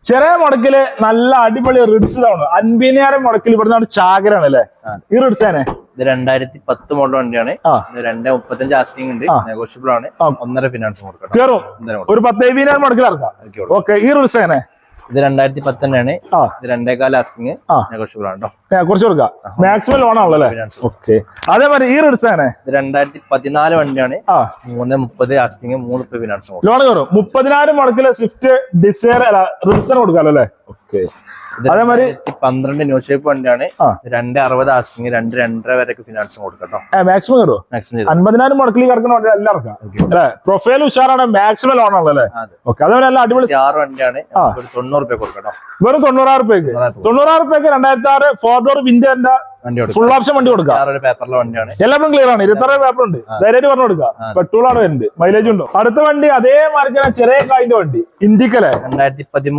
ചെറിയ മുടക്കില് നല്ല അടിപൊളി റിഡ്സ് ആണ്. 50,000 മുടക്കിൽ ഇവിടുന്ന് ചാകരാണ് അല്ലേ ഈ റിഡ്സാനെ? ഇത് 2010 മോഡൽ വണ്ടിയാണ്. 235 ആസ്കിംഗ് ഉണ്ട്, നെഗോഷ്യബിൾ ആണ്. 1.5 ഫിനാൻസ് കൊടുക്കണം. കേറും ഒരു 10,000 മുടക്കിൽ ഇറക്കാം. ഓക്കെ, ഈ റിഡ്സാനെ ഇത് 2010 തന്നെയാണ്. ഇത് 2.25 ആസ്കിംഗ്, നെഗോഷ്യബിൾ ആണ് കേട്ടോ. കുറച്ച് കൊടുക്കാം. മാക്സിമം ലോൺ ആണല്ലോ അല്ലേ? ഓക്കെ, അതേമാതിരി ഈ റിഡ്സാനെ ഇത് 2014 വണ്ടിയാണ്. 3.30 ആസ്കിംഗ്, 3 ഫിനാൻസ് ലോൺ കയറും. 30,000 മുടക്കില് സ്വിഫ്റ്റ് ഡിസയർ റിഡ്സിന് കൊടുക്കാമല്ലോ അല്ലേ? ഓക്കെ, അതേമാതിരി 12 ന്യൂ ഷേപ്പ് വണ്ടിയാണ്. 2.60 ആസ്കിംഗ്, 2.5 വരെയൊക്കെ ഫിനാൻസ് കൊടുക്കാം. മാക്സിമം കയറും. 50,000 മുടക്കിൽ കിടക്കുന്ന വണ്ടി എല്ലാം ഇറക്കാം അല്ലേ? പ്രൊഫൈൽ ഉഷാറാണ്, മാക്സിമം ലോൺ ആണല്ലോ അല്ലേ? ഓക്കെ, അതേപോലെ നല്ല അടിപൊളി 6 വണ്ടിയാണ്. 90 രൂപ കൊടുക്കാം. വെറും 90,000 രൂപയ്ക്ക് 2006 4 ഡോർ വിൻഡോന്റെ ഫുൾ ഓപ്ഷൻ വണ്ടി കൊടുക്കാം. പേപ്പറിലെ വണ്ടിയാണ്. എല്ലാവരും ക്ലിയർ ആണ്. 26 പേപ്പർ ഉണ്ട്. ധൈര്യമായിട്ട് പറഞ്ഞു കൊടുക്കാം. പെട്രോൾ ആണ് വരുന്നത്, മൈലേജ് ഉണ്ടോ? അടുത്ത വണ്ടി അതേ മാർക്കാണ്, ചെറിയ കായിന്റെ വണ്ടി ഇൻഡിക്കല്ലേ? 2013